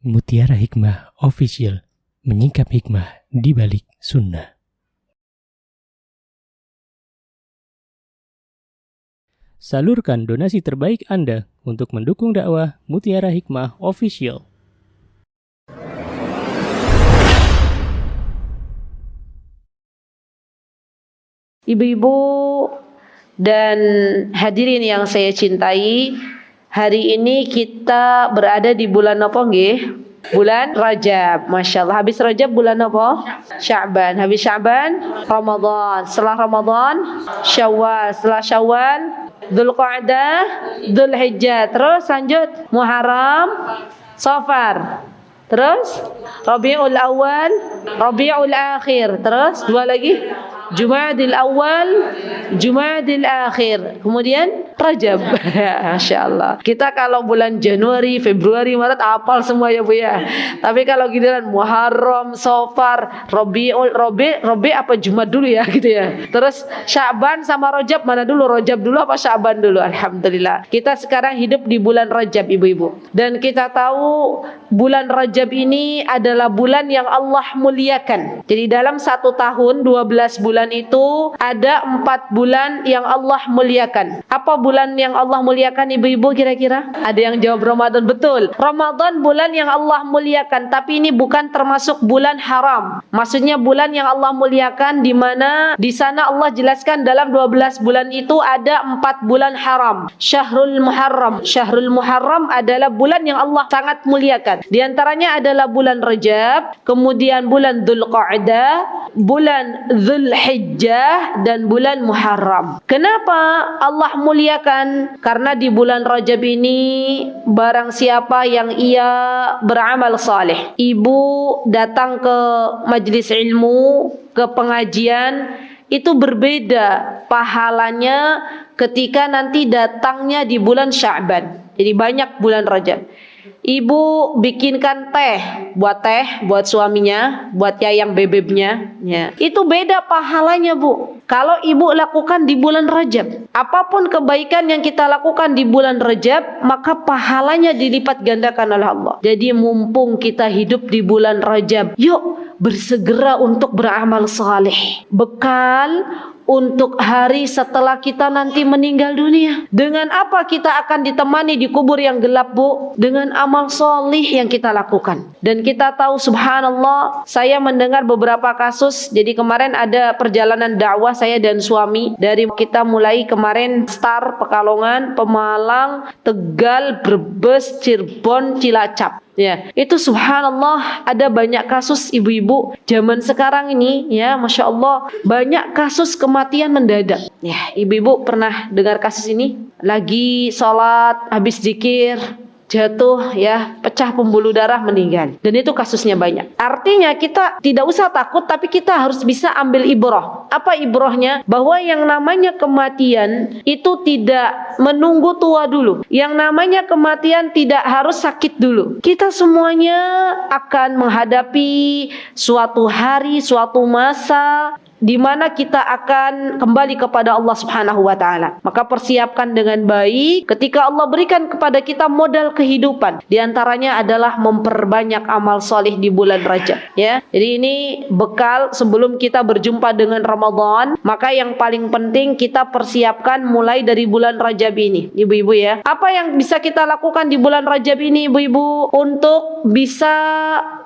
Mutiara Hikmah Official, menyingkap hikmah di balik sunnah. Salurkan donasi terbaik Anda untuk mendukung dakwah Mutiara Hikmah Official. Ibu-ibu dan hadirin yang saya cintai, hari ini kita berada di bulan apa nggih? Bulan Rajab. Masya Allah. Habis Rajab bulan apa? Sya'ban. Habis Sya'ban Ramadan. Setelah Ramadan Syawal. Setelah Syawal Dzulqa'dah, Dzulhijjah. Terus lanjut Muharram, Safar. Terus Rabiul Awal, Rabiul Akhir. Terus dua lagi, Jumadil Awal, Jumadil Akhir. Kemudian Rajab. Masya Allah. Kita kalau bulan Januari, Februari, Maret hafal semua ya Bu ya. Tapi kalau giliran Muharram, Safar, Rabi apa Jumad dulu ya gitu ya. Terus Sya'ban sama Rajab mana dulu? Rajab dulu apa Sya'ban dulu? Alhamdulillah. Kita sekarang hidup di bulan Rajab ibu-ibu. Dan kita tahu bulan Rajab ini adalah bulan yang Allah muliakan. Jadi dalam 1 tahun 12 bulan itu ada 4 bulan yang Allah muliakan. Apa bulan yang Allah muliakan ibu-ibu kira-kira? Ada yang jawab Ramadan. Betul. Ramadan bulan yang Allah muliakan, tapi ini bukan termasuk bulan haram. Maksudnya bulan yang Allah muliakan di mana di sana Allah jelaskan dalam 12 bulan itu ada 4 bulan haram. Syahrul Muharram. Syahrul Muharram adalah bulan yang Allah sangat muliakan. Di antaranya adalah bulan Rajab, kemudian bulan Dzulqa'dah, bulan Dzulhijjah dan bulan Muharram. Kenapa Allah muliakan? Karena di bulan Rajab ini barang siapa yang ia beramal saleh, ibu datang ke majelis ilmu, ke pengajian, itu berbeda pahalanya ketika nanti datangnya di bulan Sya'ban. Jadi banyak bulan Rajab. Ibu bikinkan teh buat suaminya, buat yayang bebebnya, ya. Itu beda pahalanya Bu. Kalau ibu lakukan di bulan Rajab, apapun kebaikan yang kita lakukan di bulan Rajab, maka pahalanya dilipat gandakan oleh Allah. Jadi mumpung kita hidup di bulan Rajab, yuk bersegera untuk beramal saleh. Bekal untuk hari setelah kita nanti meninggal dunia. Dengan apa kita akan ditemani di kubur yang gelap Bu? Dengan amal solih yang kita lakukan. Dan kita tahu subhanallah, saya mendengar beberapa kasus. Jadi kemarin ada perjalanan dakwah saya dan suami. Dari kita mulai kemarin Star, Pekalongan, Pemalang, Tegal, Brebes, Cirebon, Cilacap. Ya, itu subhanallah ada banyak kasus ibu-ibu zaman sekarang ini ya, Masya Allah banyak kasus kematian mendadak. Ya, ibu-ibu pernah dengar kasus ini? Lagi sholat, habis zikir, jatuh ya, pecah pembuluh darah, meninggal. Dan itu kasusnya banyak. Artinya kita tidak usah takut, tapi kita harus bisa ambil ibrah. Apa ibrahnya? Bahwa yang namanya kematian itu tidak menunggu tua dulu. Yang namanya kematian tidak harus sakit dulu. Kita semuanya akan menghadapi suatu hari, suatu masa di mana kita akan kembali kepada Allah Subhanahu wa taala. Maka persiapkan dengan baik ketika Allah berikan kepada kita modal kehidupan. Di antaranya adalah memperbanyak amal soleh di bulan Rajab, ya. Jadi ini bekal sebelum kita berjumpa dengan Ramadan. Maka yang paling penting kita persiapkan mulai dari bulan Rajab ini, ibu-ibu ya. Apa yang bisa kita lakukan di bulan Rajab ini ibu-ibu untuk bisa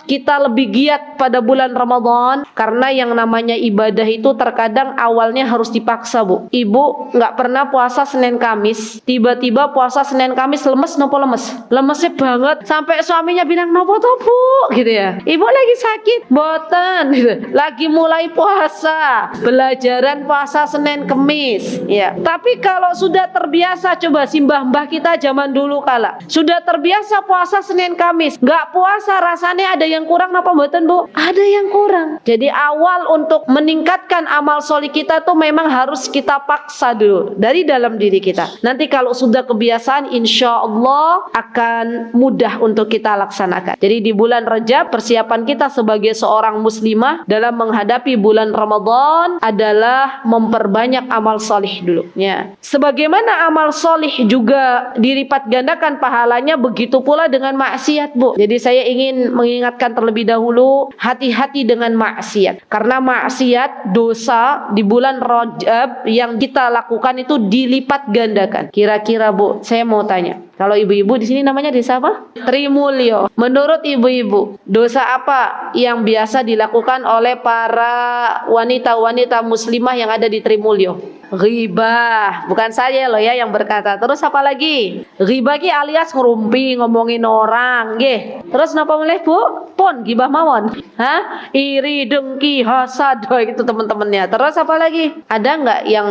kita lebih giat pada bulan Ramadan? Karena yang namanya ibadah itu terkadang awalnya harus dipaksa Bu. Ibu nggak pernah puasa Senin Kamis, tiba-tiba puasa Senin Kamis lemes, nopo lemes? Lemesnya banget sampai suaminya bilang nopo toh Bu gitu ya. Ibu lagi sakit, boten gitu. Lagi mulai puasa, belajaran puasa Senin Kamis ya. Tapi kalau sudah terbiasa, coba simbah-mbah kita zaman dulu kala sudah terbiasa puasa Senin Kamis, nggak puasa rasanya ada yang yang kurang napa mboten Bu? Ada yang kurang. Jadi awal untuk meningkatkan amal solih kita tuh memang harus kita paksa dulu dari dalam diri kita. Nanti kalau sudah kebiasaan, insya Allah akan mudah untuk kita laksanakan. Jadi di bulan Rajab, persiapan kita sebagai seorang muslimah dalam menghadapi bulan Ramadan adalah memperbanyak amal solih dulu. Ya. Sebagaimana amal solih juga dilipat gandakan pahalanya, begitu pula dengan maksiat Bu. Jadi saya ingin mengingatkan terlebih dahulu, hati-hati dengan maksiat. Karena maksiat, dosa di bulan Rajab yang kita lakukan itu dilipat gandakan. Kira-kira Bu, saya mau tanya, kalau ibu-ibu di sini namanya desa apa? Trimulyo. Menurut ibu-ibu, dosa apa yang biasa dilakukan oleh para wanita-wanita muslimah yang ada di Trimulyo? Ghibah. Bukan saya loh ya yang berkata. Terus apa lagi? Ghibah ki alias ngerumpi, ngomongin orang, nggih. Terus napa mulai Bu? Pun ghibah mawon. Hah? Iri, dengki, hasad, itu teman-temannya. Terus apa lagi? Ada nggak yang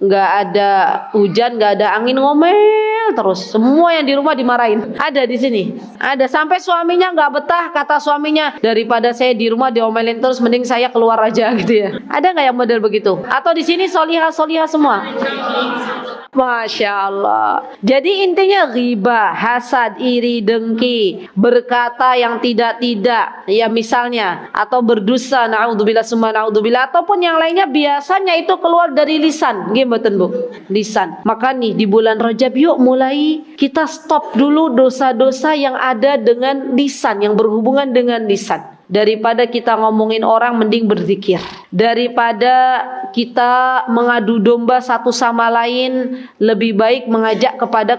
nggak ada hujan, nggak ada angin, ngomel terus? Semua yang di rumah dimarahin. Ada di sini. Ada sampai suaminya nggak betah, kata suaminya, daripada saya di rumah diomelin terus, mending saya keluar aja gitu ya. Ada nggak yang model begitu? Atau di sini solihah semua? Masya Allah. Jadi intinya ghibah, hasad, iri, dengki, berkata yang tidak-tidak, ya misalnya, atau berdusta, naudzubillah summa naudzubillah, ataupun yang lainnya, biasanya itu keluar dari lisan. Gimana Bu? Lisan. Maka nih di bulan Rajab yuk mulai kita stop dulu dosa-dosa yang ada dengan lisan, yang berhubungan dengan lisan. Daripada kita ngomongin orang, mending berzikir. Daripada kita mengadu domba satu sama lain, lebih baik mengajak kepada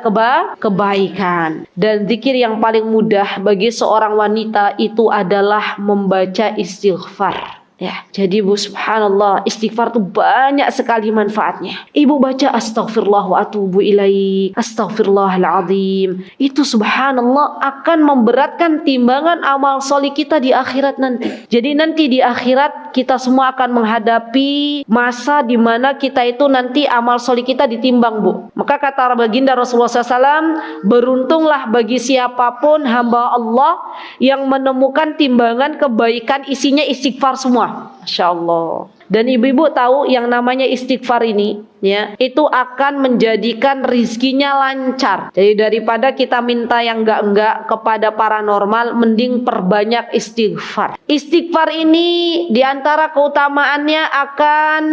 kebaikan. Dan zikir yang paling mudah bagi seorang wanita itu adalah membaca istighfar. Ya, jadi Bu, subhanallah, istighfar tuh banyak sekali manfaatnya. Ibu baca astaghfirullah wa atubu ilaih, astaghfirullahaladzim, itu subhanallah akan memberatkan timbangan amal solih kita di akhirat nanti. Jadi nanti di akhirat kita semua akan menghadapi masa di mana kita itu nanti amal solih kita ditimbang Bu. Maka kata baginda Rasulullah SAW, beruntunglah bagi siapapun hamba Allah yang menemukan timbangan kebaikan isinya istighfar semua. Masya Allah. Dan ibu-ibu tahu yang namanya istighfar ini, ya, itu akan menjadikan rizkinya lancar. Jadi daripada kita minta yang enggak kepada paranormal, mending perbanyak istighfar. Istighfar ini diantara keutamaannya akan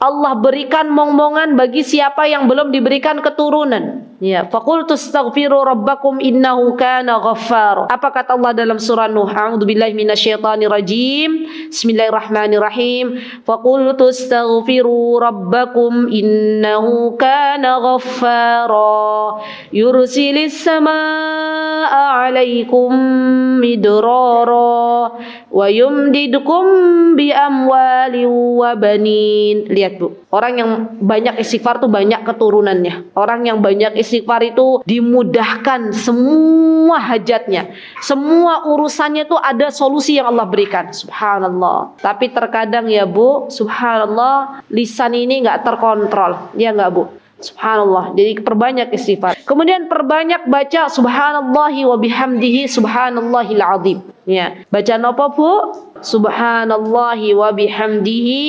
Allah berikan momongan bagi siapa yang belum diberikan keturunan. Ya, faqultu astaghfiru rabbakum innahu kana ghaffar. Apa kata Allah dalam surah Nuh? A'udzubillahi minasyaitonir rajim. Bismillahirrahmanirrahim. Faqultu astaghfiru rabbakum innahu kana ghaffara. Yursilis samaa'a 'alaikum midrara wa yumdidukum bi amwalin wa banin. Lihat Bu, orang yang banyak istighfar tuh banyak keturunannya. Orang yang banyak istighfar itu dimudahkan semua hajatnya, semua urusannya tuh ada solusi yang Allah berikan. Subhanallah. Tapi terkadang ya Bu, subhanallah, lisan ini nggak terkontrol, ya nggak Bu? Subhanallah. Jadi perbanyak istighfar. Kemudian perbanyak baca subhanallahi wa bihamdihi subhanallahil azim. Ya, baca apa Bu? Subhanallahi wa bihamdihi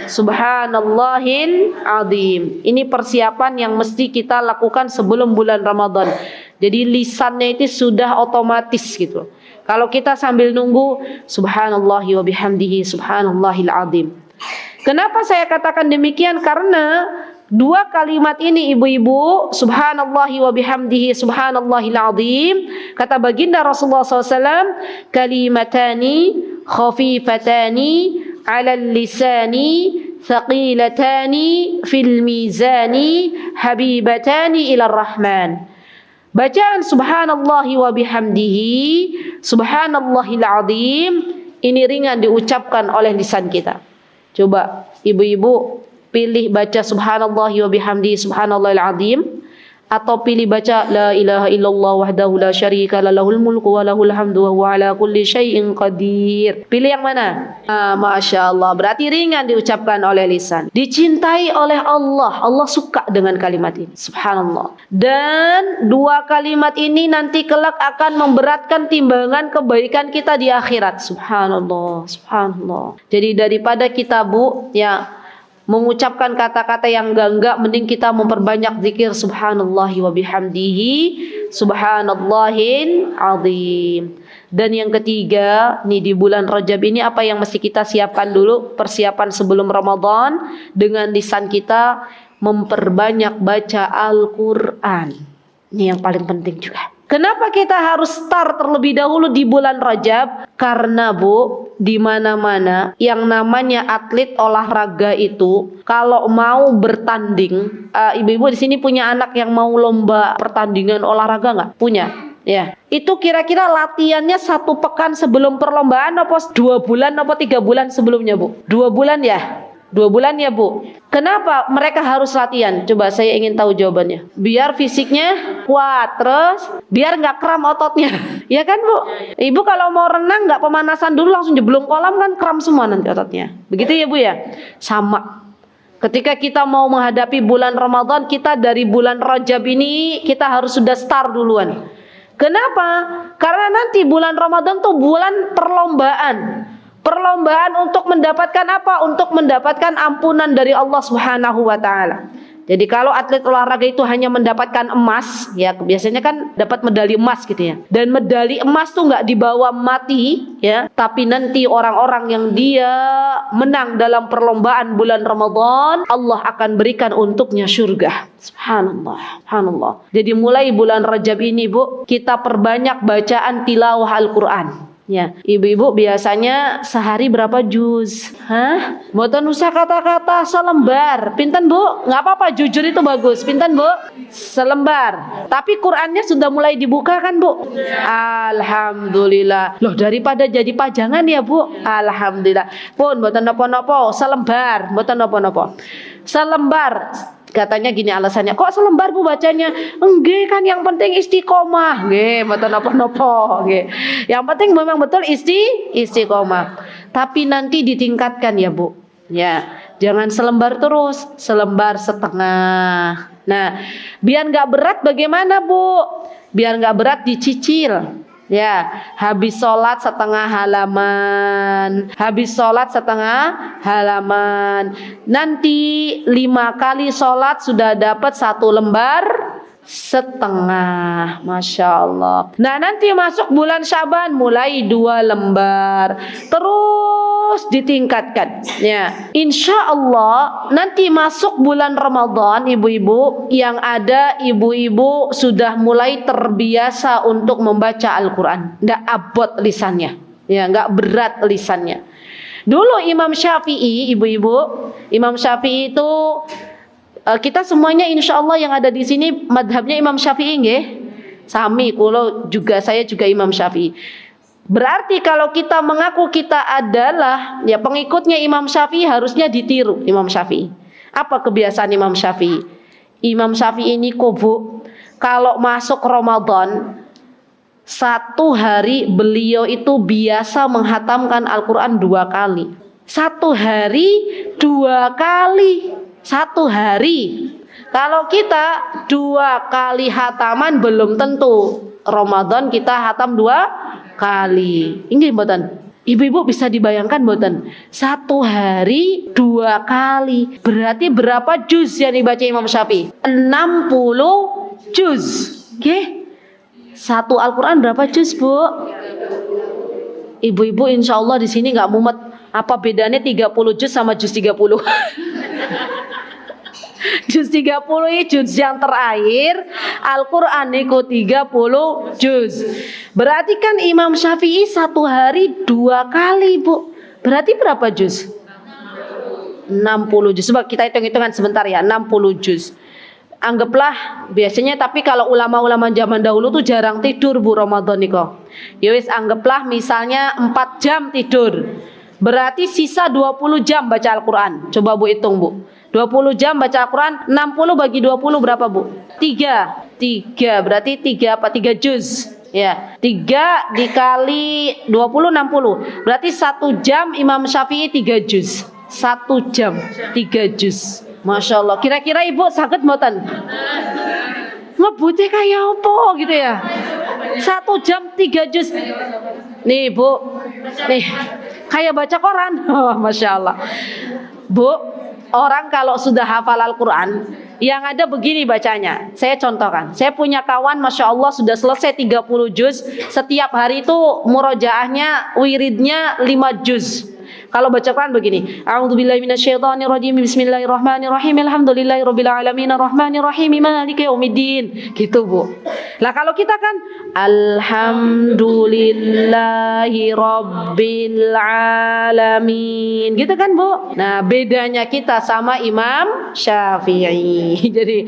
subhanallahil azim. Ini persiapan yang mesti kita lakukan sebelum bulan Ramadan. Jadi lisannya itu sudah otomatis gitu. Kalau kita sambil nunggu subhanallahi wa bihamdihi subhanallahil azim. Kenapa saya katakan demikian? Karena dua kalimat ini ibu-ibu, subhanallahi wa bihamdihi subhanallahil azim, kata baginda Rasulullah SAW, kalimatani khafifatani ala lisani thaqilatani fil mizani habibatani ila rahman. Bacaan subhanallahi wa bihamdihi subhanallahil azim ini ringan diucapkan oleh lisan kita. Coba ibu-ibu pilih baca subhanallahi wa bihamdihi subhanallahil azim atau pilih baca la ilaha illallah wahdahu la syarika lah lahul mulku wa lahul hamdu wa huwa ala kulli syai'in qadir. Pilih yang mana? Masya Allah, berarti ringan diucapkan oleh lisan, dicintai oleh Allah. Allah suka dengan kalimat ini, subhanallah. Dan dua kalimat ini nanti kelak akan memberatkan timbangan kebaikan kita di akhirat. Subhanallah, subhanallah. Jadi daripada kita mengucapkan kata-kata yang enggak, mending kita memperbanyak zikir subhanallahi wa bihamdihi subhanallahil azim. Dan yang ketiga, nih di bulan Rajab ini apa yang mesti kita siapkan dulu, persiapan sebelum Ramadan, dengan lisan kita memperbanyak baca Al-Quran. Ini yang paling penting juga. Kenapa kita harus start terlebih dahulu di bulan Rajab? Karena Bu, di mana-mana yang namanya atlet olahraga itu kalau mau bertanding, ibu-ibu di sini punya anak yang mau lomba pertandingan olahraga nggak? Punya, ya. Itu kira-kira latihannya 1 pekan sebelum perlombaan apa 2 bulan apa 3 bulan sebelumnya Bu? 2 bulan ya? 2 bulan ya Bu. Kenapa mereka harus latihan? Coba saya ingin tahu jawabannya. Biar fisiknya kuat, terus biar nggak kram ototnya. Ya kan Bu? Ibu kalau mau renang nggak pemanasan dulu langsung jeblong kolam kan kram semua nanti ototnya. Begitu ya Bu ya? Sama. Ketika kita mau menghadapi bulan Ramadan, kita dari bulan Rajab ini kita harus sudah start duluan. Kenapa? Karena nanti bulan Ramadan tuh bulan perlombaan. Perlombaan untuk mendapatkan apa? Untuk mendapatkan ampunan dari Allah Subhanahu wa taala. Jadi kalau atlet olahraga itu hanya mendapatkan emas, ya biasanya kan dapat medali emas gitu ya. Dan medali emas tuh nggak dibawa mati, ya. Tapi nanti orang-orang yang dia menang dalam perlombaan bulan Ramadan, Allah akan berikan untuknya surga. Subhanallah, subhanallah. Jadi mulai bulan Rajab ini Bu, kita perbanyak bacaan tilawah Al-Quran. Ya, ibu-ibu biasanya sehari berapa juz? Hah? Mboten usah kata-kata selembar. Pinten Bu? Nggak apa-apa, jujur itu bagus. Pinten Bu? Selembar. Tapi Qurannya sudah mulai dibuka kan Bu? Alhamdulillah. Loh, daripada jadi pajangan ya Bu? Alhamdulillah. Pun mboten napa-napa, selembar. Mboten napa-napa. Selembar. Katanya gini alasannya, kok selembar Bu bacanya? Enggak kan, yang penting istiqomah. Nggih, mboten napa-napa, nggih. Yang penting memang betul istiqomah. Tapi nanti ditingkatkan ya Bu. Ya, jangan selembar terus, selembar setengah. Nah, biar nggak berat bagaimana Bu? Biar nggak berat dicicil. Ya, habis sholat setengah halaman. Habis sholat setengah halaman. Nanti 5 kali sholat sudah dapat 1 lembar setengah. Masya Allah. Nah nanti masuk bulan Syaban mulai 2 lembar. Terus ditingkatkan. Ya, insya Allah nanti masuk bulan Ramadan, ibu-ibu yang ada, ibu-ibu sudah mulai terbiasa untuk membaca Al-Quran. Nggak abot lisannya, ya, nggak berat lisannya. Dulu Imam Syafi'i, ibu-ibu, Imam Syafi'i itu kita semuanya insya Allah yang ada di sini madhabnya Imam Syafi'i, nggih? Sami, saya juga Imam Syafi'i. Berarti kalau kita mengaku kita adalah ya pengikutnya Imam Syafi'i, harusnya ditiru Imam Syafi'i. Apa kebiasaan Imam Syafi'i? Imam Syafi'i ini Bu, kalau masuk Ramadan 1 hari beliau itu biasa menghatamkan Al-Quran 2 kali. 1 hari 2 kali. 1 hari. Kalau kita 2 kali hataman belum tentu. Ramadan kita hatam 2 kali. Ini mboten. Ibu-ibu bisa dibayangkan mboten? 1 hari 2 kali. Berarti berapa juz yang dibaca Imam Syafi'i? 60 juz. Oke? 1 Al-Quran berapa juz Bu? Ibu-ibu insya Allah di sini nggak mumet. Apa bedanya 30 juz sama juz 30? Juz 30 juz yang terakhir, Al-Quran itu 30 juz. Berarti kan Imam Syafi'i 1 hari 2 kali Bu. Berarti berapa juz? 60 juz. Coba kita hitung-hitungan sebentar ya. 60 juz. Anggaplah biasanya, tapi kalau ulama-ulama zaman dahulu tuh jarang tidur Bu Ramadan niko. Yowis anggaplah misalnya 4 jam tidur. Berarti sisa 20 jam baca Al-Quran. Coba Bu hitung Bu. 20 jam baca Al-Quran, 60 bagi 20 berapa Bu? 3 berarti 3 apa? 3 juz. Ya, 3 dikali 20 60. Berarti 1 jam Imam Syafi'i 3 juz. 1 jam 3 juz. Masya Allah. Kira-kira Ibu sakit mboten? Ngebutnya kayak apa gitu ya? 1 jam 3 juz. Nih Bu, nih kayak baca koran. Oh, Masya Allah. Bu, orang kalau sudah hafal Al-Quran, yang ada begini bacanya. Saya contohkan. Saya punya kawan, Masya Allah sudah selesai 30 juz. Setiap hari itu murojaahnya, wiridnya 5 juz. Kalau baca Quran begini, A'udzubillahi minasyaitonirrajim, Bismillahirrahmanirrahim, Alhamdulillahirabbil alamin, arrahmanirrahim, maliki yaumiddin. Gitu Bu. Lah kalau kita kan Alhamdulillahirabbil alamin. Gitu kan Bu. Nah, bedanya kita sama Imam Syafi'i. Jadi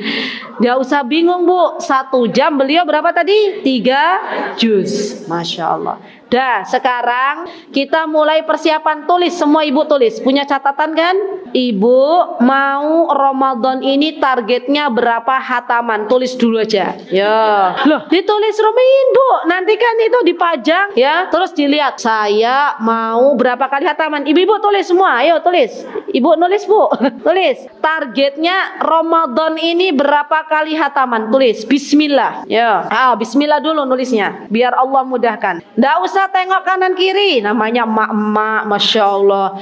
enggak usah bingung Bu. 1 jam beliau berapa tadi? 3 juz. Masya Allah. Dah, sekarang kita mulai persiapan tulis. Semua Ibu tulis. Punya catatan kan? Ibu mau Ramadan ini targetnya berapa hataman? Tulis dulu aja. Ya. Loh, ditulis rumin Bu. Nanti kan itu dipajang ya. Terus dilihat. Saya mau berapa kali hataman? Ibu tulis semua. Ayo tulis. Ibu nulis Bu. Tulis. Targetnya Ramadan ini berapa kali hataman? Tulis. Bismillah. Ya. Bismillah dulu nulisnya. Biar Allah mudahkan. Nggak usah tengok kanan kiri, namanya emak-emak, Masya Allah.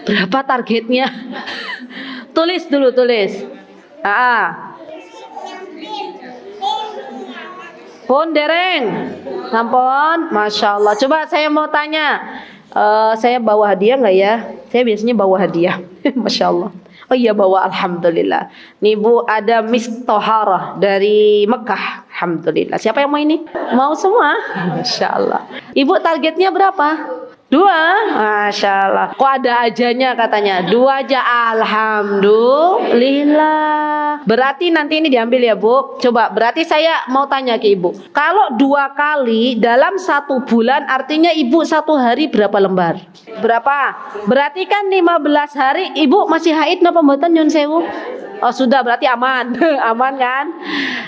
Berapa targetnya? Tulis dulu, tulis. Pun dereng, sampun, Masya Allah. Coba saya mau tanya, saya bawa hadiah nggak ya? Saya biasanya bawa hadiah, Masya Allah. Oh iya bawa, Alhamdulillah. Nih Bu, ada Miss Toharah dari Mekah. Alhamdulillah. Siapa yang mau ini? Mau semua? Masya Allah. Ibu targetnya berapa? 2? Masya Allah. Kok ada ajanya katanya? 2 aja. Alhamdulillah. Berarti nanti ini diambil ya Bu. Coba, berarti saya mau tanya ke Ibu. Kalau 2 kali dalam 1 bulan, artinya Ibu 1 hari berapa lembar? Berapa? Berarti kan 15 hari. Ibu masih haid napa mboten nyun sewu? Oh sudah, berarti aman. Aman kan?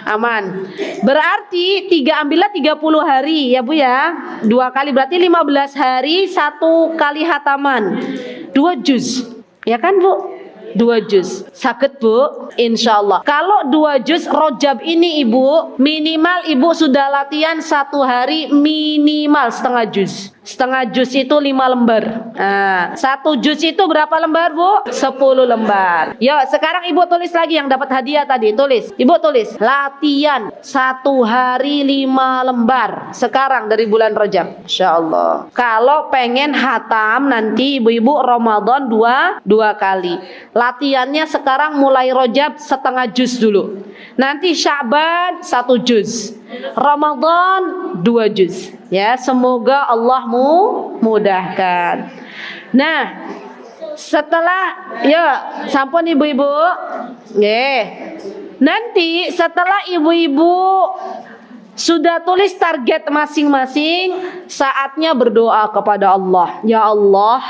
Aman. Berarti ambillah 30 hari ya Bu ya. 2 kali berarti 15 hari 1 kali hataman. 2 juz. Ya kan Bu? 2 juz. Sakit Bu? Insya Allah. Kalau 2 juz Rajab ini Ibu, minimal Ibu sudah latihan 1 hari minimal setengah juz. Setengah juz itu 5 lembar. Nah, 1 juz itu berapa lembar Bu? 10 lembar. Yuk sekarang Ibu tulis lagi yang dapat hadiah tadi. Tulis. Ibu tulis. Latihan 1 hari 5 lembar. Sekarang dari bulan Rajab. Insya Allah. Kalau pengen hatam nanti ibu-ibu Ramadan 2 kali. Latihannya sekarang mulai Rajab setengah juz dulu. Nanti Sya'ban 1 juz. Ramadan 2 juz. Ya, semoga Allah mudahkan. Nah, setelah ya sampun ibu-ibu. Nanti setelah ibu-ibu sudah tulis target masing-masing, saatnya berdoa kepada Allah. Ya Allah,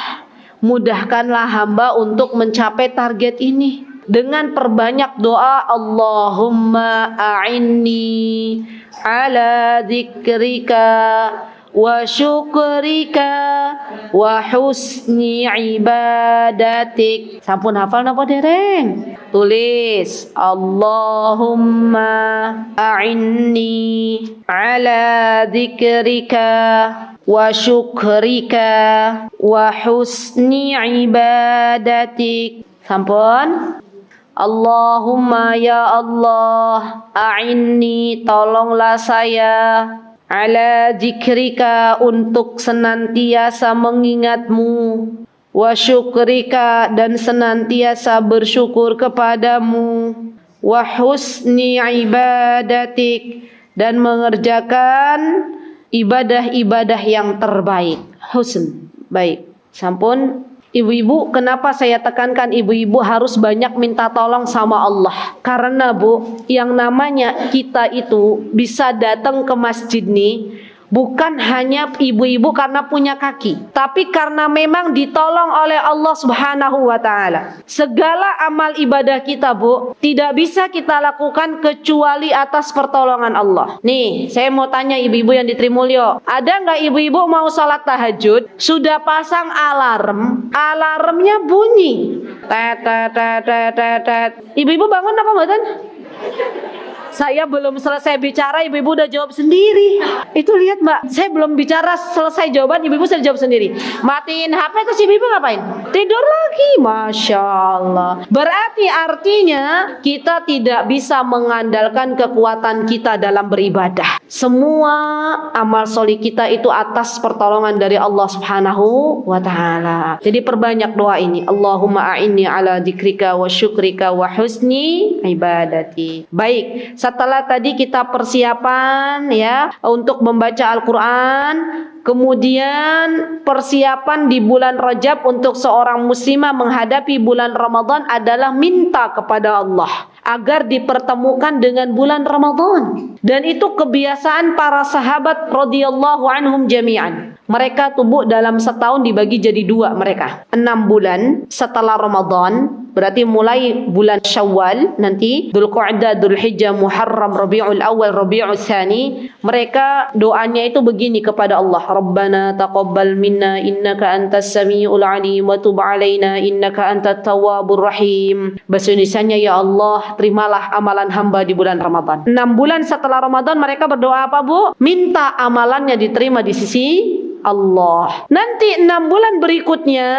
mudahkanlah hamba untuk mencapai target ini. Dengan perbanyak doa, Allahumma a'inni ala dzikrika wa syukrika wa husni ibadatik. Sampun hafal napa dereng? Tulis Allahumma a'inni ala dzikrika wa syukrika wa husni ibadatik. Sampun? Allahumma ya Allah, a'inni tolonglah saya ala zikrika untuk senantiasa mengingatmu, wa syukrika dan senantiasa bersyukur kepadamu, wa husni ibadatik dan mengerjakan ibadah-ibadah yang terbaik. Husn, baik. Sampun. Ibu-ibu, kenapa saya tekankan ibu-ibu harus banyak minta tolong sama Allah? Karena Bu, yang namanya kita itu bisa datang ke masjid nih Bukan hanya ibu-ibu karena punya kaki, tapi karena memang ditolong oleh Allah Subhanahu wa taala. Segala amal ibadah kita, Bu, tidak bisa kita lakukan kecuali atas pertolongan Allah. Nih, saya mau tanya ibu-ibu yang di Trimulyo, ada nggak ibu-ibu mau sholat tahajud, sudah pasang alarm, alarmnya bunyi, tet tet tet tet tet tet. Ibu-ibu bangun apa mboten? Saya belum selesai bicara, ibu-ibu udah jawab sendiri. Itu lihat Mbak, saya belum bicara selesai jawaban, ibu-ibu sudah jawab sendiri. Matiin HP terus ibu-ibu ngapain? Tidur lagi. Masya Allah. Berarti artinya kita tidak bisa mengandalkan kekuatan kita dalam beribadah. Semua amal solih kita itu atas pertolongan dari Allah Subhanahu wa ta'ala. Jadi perbanyak doa ini. Allahumma a'inni ala dzikrika wa syukrika wa husni ibadati. Baik, setelah tadi kita persiapan ya untuk membaca Al-Quran, kemudian persiapan di bulan Rajab untuk seorang muslimah menghadapi bulan Ramadan adalah minta kepada Allah agar dipertemukan dengan bulan Ramadan. Dan itu kebiasaan para sahabat radhiyallahu anhum jami'an. Mereka tubuh dalam setahun dibagi jadi dua mereka. 6 bulan setelah Ramadan, berarti mulai bulan Syawal nanti, Dzulqa'dah, Dzulhijjah, Muharram, Rabiul Awal, Rabiul Tsani, mereka doanya itu begini kepada Allah. Rabbana taqabbal minna innaka antas samiul alim wa tub alaina innaka antat tawwabur rahim. Bahasa Indonesianya, ya Allah, terimalah amalan hamba di bulan Ramadan. 6 bulan setelah Ramadan mereka berdoa apa, Bu? Minta amalannya diterima di sisi Allah. Nanti 6 bulan berikutnya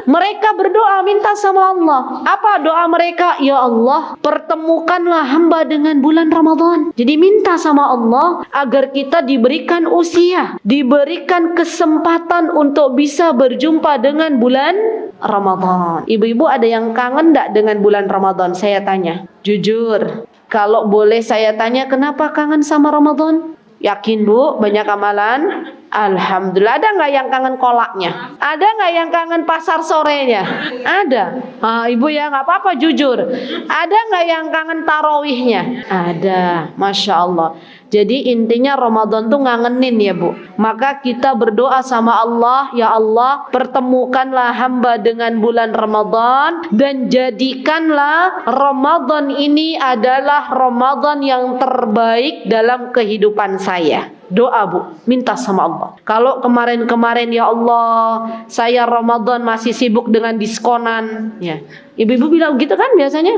mereka berdoa minta sama Allah. Apa doa mereka? Ya Allah, pertemukanlah hamba dengan bulan Ramadan. Jadi minta sama Allah agar kita diberikan usia, diberikan kesempatan untuk bisa berjumpa dengan bulan Ramadan. Ibu-ibu ada yang kangen enggak dengan bulan Ramadan? Saya tanya jujur, kalau boleh saya tanya, kenapa kangen sama Ramadan? Yakin Bu, banyak amalan? Alhamdulillah. Ada nggak yang kangen kolaknya? Ada nggak yang kangen pasar sorenya? Ada. Ibu ya nggak apa-apa jujur. Ada nggak yang kangen tarawihnya? Ada. Masya Allah. Jadi intinya Ramadan tuh ngangenin ya Bu. Maka kita berdoa sama Allah, ya Allah, pertemukanlah hamba dengan bulan Ramadan dan jadikanlah Ramadan ini adalah Ramadan yang terbaik dalam kehidupan saya. Doa Bu, minta sama Allah. Kalau kemarin-kemarin ya Allah, saya Ramadan masih sibuk dengan diskonan, ya. Ibu-ibu bilang gitu kan biasanya?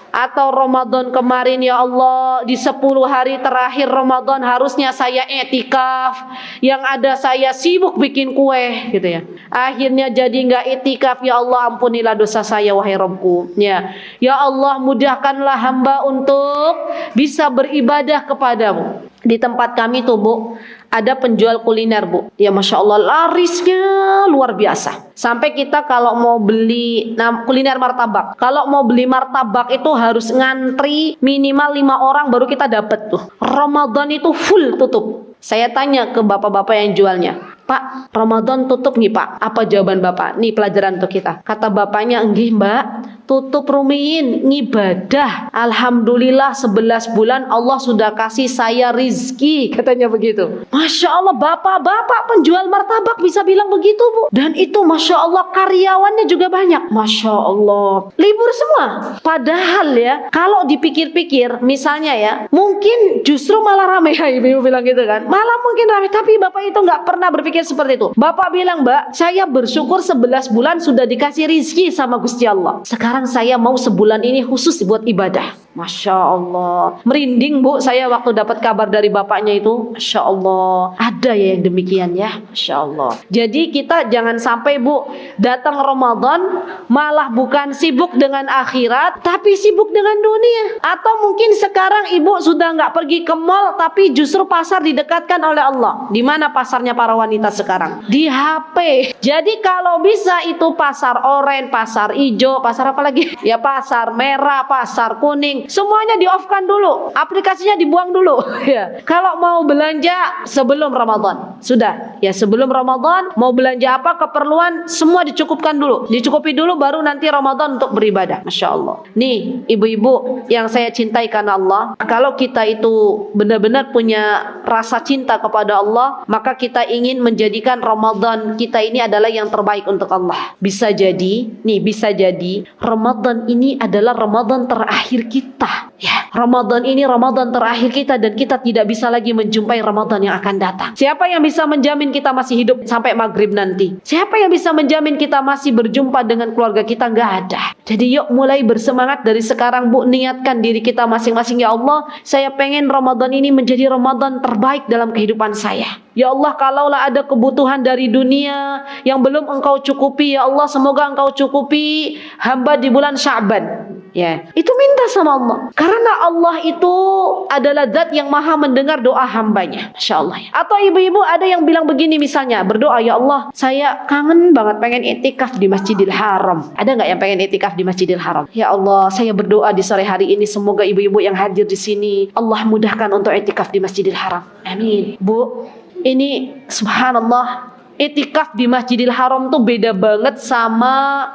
Atau Ramadan kemarin ya Allah, di 10 hari terakhir Ramadan harusnya saya etikaf, yang ada saya sibuk bikin kue gitu ya. Akhirnya jadi nggak etikaf, ya Allah ampunilah dosa saya wahai Rabbku. Ya Allah, mudahkanlah hamba untuk bisa beribadah kepadamu. Di tempat kami tuh Bu, ada penjual kuliner Bu, ya Masya Allah larisnya luar biasa. Sampai kita kalau mau beli kuliner martabak, kalau mau beli martabak itu harus ngantri minimal 5 orang baru kita dapat tuh. Ramadan itu full tutup. Saya tanya ke bapak-bapak yang jualnya, Pak, Ramadan tutup nih Pak. Apa jawaban Bapak? Nih pelajaran untuk kita. Kata bapaknya, enggih Mbak, tutup rumiin, ngibadah. Alhamdulillah 11 bulan Allah sudah kasih saya rizki, katanya begitu. Masya Allah, bapak-bapak penjual martabak bisa bilang begitu Bu. Dan itu Masya Allah karyawannya juga banyak. Masya Allah, libur semua. Padahal ya, kalau dipikir-pikir misalnya ya, mungkin justru malah ramai ya, ibu bilang gitu kan. Malah mungkin ramai, tapi bapak itu nggak pernah berpikir seperti itu. Bapak bilang, Mbak, saya bersyukur 11 bulan sudah dikasih rizki sama Gusti Allah. Sekarang saya mau sebulan ini khusus buat ibadah. Masya Allah, merinding Bu saya waktu dapat kabar dari bapaknya itu. Masya Allah, ada ya yang demikian ya. Masya Allah. Jadi kita jangan sampai Bu datang Ramadan malah bukan sibuk dengan akhirat tapi sibuk dengan dunia. Atau mungkin sekarang ibu sudah nggak pergi ke mall tapi justru pasar didekatkan oleh Allah. Di mana pasarnya para wanita sekarang? Di HP. Jadi kalau bisa itu pasar oranye, pasar hijau, pasar apa lagi? Ya pasar merah, pasar kuning, semuanya di off kan dulu, aplikasinya dibuang dulu. Ya. Kalau mau belanja sebelum Ramadan. Sudah, ya sebelum Ramadan mau belanja apa, keperluan semua dicukupkan dulu. Dicukupi dulu baru nanti Ramadan untuk beribadah. Masya Allah. Nih ibu-ibu yang saya cintai karena Allah, kalau kita itu benar-benar punya rasa cinta kepada Allah, maka kita ingin menjadikan Ramadan kita ini adalah yang terbaik untuk Allah. Bisa jadi Ramadan ini adalah Ramadan terakhir kita. Ya, Ramadan ini Ramadan terakhir kita dan kita tidak bisa lagi menjumpai Ramadan yang akan datang. Siapa yang bisa menjamin kita masih hidup sampai maghrib nanti? Siapa yang bisa menjamin kita masih berjumpa dengan keluarga kita? Nggak ada. Jadi yuk mulai bersemangat dari sekarang, Bu. Niatkan diri kita masing-masing. Ya Allah, saya pengen Ramadan ini menjadi Ramadan terbaik dalam kehidupan saya. Ya Allah, kalaulah ada kebutuhan dari dunia yang belum Engkau cukupi, ya Allah, semoga Engkau cukupi hamba di bulan Sya'ban. Ya, itu minta sama Allah. Karena Allah itu adalah zat yang maha mendengar doa hambanya. Masya Allah ya. Atau ibu-ibu ada yang bilang begini misalnya, berdoa, ya Allah, saya kangen banget pengen itikaf di Masjidil Haram. Ada nggak yang pengen itikaf di Masjidil Haram? Ya Allah, saya berdoa di sore hari ini semoga ibu-ibu yang hadir di sini Allah mudahkan untuk itikaf di Masjidil Haram. Amin. Bu, ini subhanallah, itikaf di Masjidil Haram tuh beda banget sama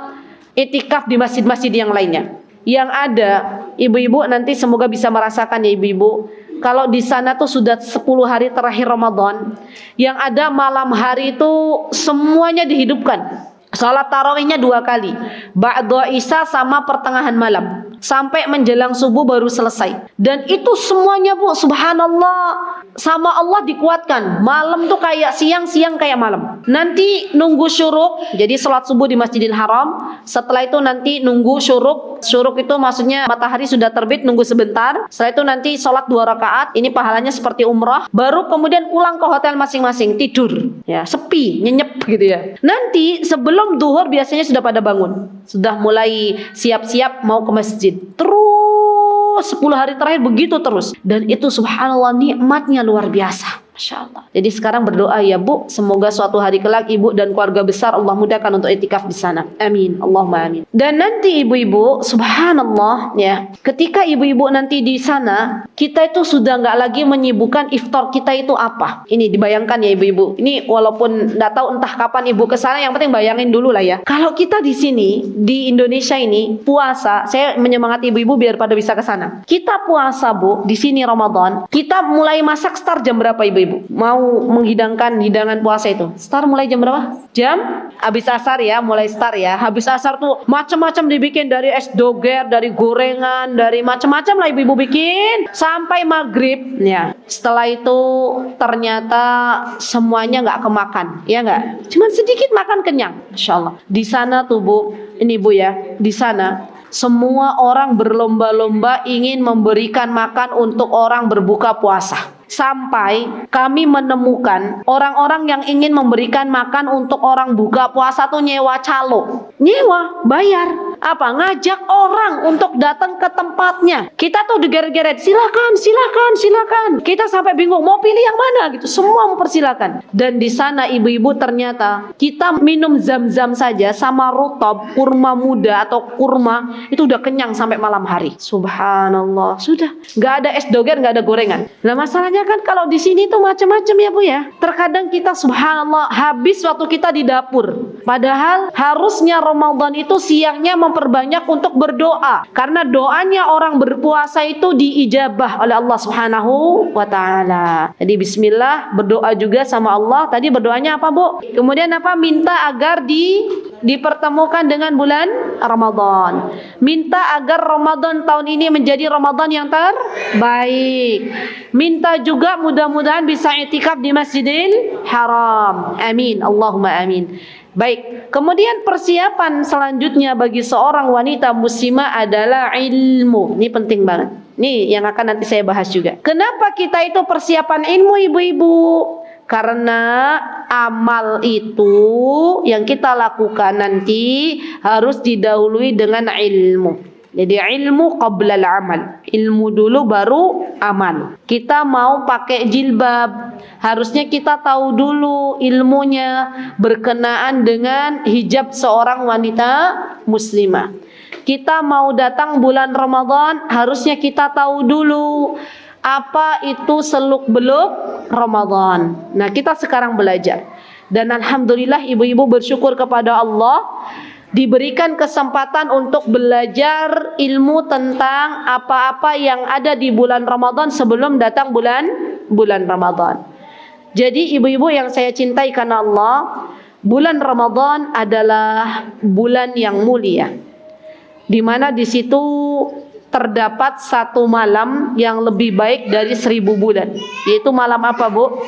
itikaf di masjid-masjid yang lainnya. Yang ada, ibu-ibu nanti semoga bisa merasakan ya ibu-ibu, kalau di sana tuh sudah 10 hari terakhir Ramadan, yang ada malam hari itu semuanya dihidupkan. Salat tarawihnya 2 kali, ba'da isya sama pertengahan malam, sampai menjelang subuh baru selesai. Dan itu semuanya, Bu, subhanallah, sama Allah dikuatkan. Malam tuh kayak siang, siang kayak malam. Nanti nunggu syuruk, jadi salat subuh di Masjidil Haram. Setelah itu nanti nunggu syuruk. Syuruk itu maksudnya matahari sudah terbit, nunggu sebentar. Setelah itu nanti salat 2 rakaat. Ini pahalanya seperti umrah. Baru kemudian pulang ke hotel masing-masing, tidur. Ya, sepi, nyenyep gitu ya. Nanti sebelum duhur biasanya sudah pada bangun, sudah mulai siap-siap mau ke masjid. Terus 10 hari terakhir begitu terus. Dan itu subhanallah nikmatnya luar biasa. Masya Allah. Jadi sekarang berdoa ya Bu, semoga suatu hari kelak ibu dan keluarga besar Allah mudahkan untuk itikaf di sana. Amin. Allahumma amin. Dan nanti ibu-ibu, subhanallah ya, ketika ibu-ibu nanti di sana, kita itu sudah nggak lagi menyibukkan iftar kita itu apa. Ini dibayangkan ya ibu-ibu. Ini walaupun nggak tahu entah kapan ibu ke sana, yang penting bayangin dulu lah ya. Kalau kita di sini di Indonesia ini puasa, saya menyemangati ibu-ibu biar pada bisa ke sana. Kita puasa Bu, di sini Ramadan, kita mulai masak start jam berapa ibu-ibu? Mau menghidangkan hidangan puasa itu start mulai jam berapa? Jam habis asar ya, mulai start ya. Habis asar tuh macam-macam dibikin, dari es doger, dari gorengan, dari macam-macam lah ibu-ibu bikin sampai maghrib ya. Setelah itu ternyata semuanya nggak kemakan, ya nggak? Cuman sedikit makan kenyang. Masya Allah. Di sana tuh Bu, ini Bu ya, di sana semua orang berlomba-lomba ingin memberikan makan untuk orang berbuka puasa. Sampai kami menemukan orang-orang yang ingin memberikan makan untuk orang buka puasa tuh nyewa calo. Nyewa, bayar. Apa? Ngajak orang untuk datang ke tempatnya. Kita tuh digeret-geret, silakan, silakan, silakan. Kita sampai bingung mau pilih yang mana gitu. Semua mempersilakan. Dan di sana ibu-ibu ternyata kita minum zam-zam saja sama rutab, kurma muda atau kurma, itu udah kenyang sampai malam hari. Subhanallah. Sudah, nggak ada es doger, nggak ada gorengan. Nah masalahnya kan kalau di sini tuh macam-macam ya Bu ya. Terkadang kita subhanallah habis waktu kita di dapur. Padahal harusnya Ramadan itu siangnya memperbanyak untuk berdoa. Karena doanya orang berpuasa itu diijabah oleh Allah Subhanahu wa taala. Jadi bismillah, berdoa juga sama Allah. Tadi berdoanya apa Bu? Kemudian apa? Minta agar dipertemukan dengan bulan Ramadan. Minta agar Ramadan tahun ini menjadi Ramadan yang terbaik. Minta juga mudah-mudahan bisa i'tikaf di Masjidil Haram. Amin. Allahumma amin. Baik, kemudian persiapan selanjutnya bagi seorang wanita muslimah adalah ilmu. Ini penting banget. Ini yang akan nanti saya bahas juga. Kenapa kita itu persiapan ilmu ibu-ibu? Karena amal itu yang kita lakukan nanti harus didahului dengan ilmu. Jadi ilmu qabla al-amal. Ilmu dulu baru amal. Kita mau pakai jilbab, harusnya kita tahu dulu ilmunya berkenaan dengan hijab seorang wanita muslimah. Kita mau datang bulan Ramadan, harusnya kita tahu dulu apa itu seluk-beluk Ramadan. Nah, kita sekarang belajar. Dan alhamdulillah ibu-ibu bersyukur kepada Allah diberikan kesempatan untuk belajar ilmu tentang apa-apa yang ada di bulan Ramadan sebelum datang bulan Ramadan. Jadi ibu-ibu yang saya cintai karena Allah, bulan Ramadan adalah bulan yang mulia, di mana di situ terdapat satu malam yang lebih baik dari 1000 bulan. Yaitu malam apa, Bu?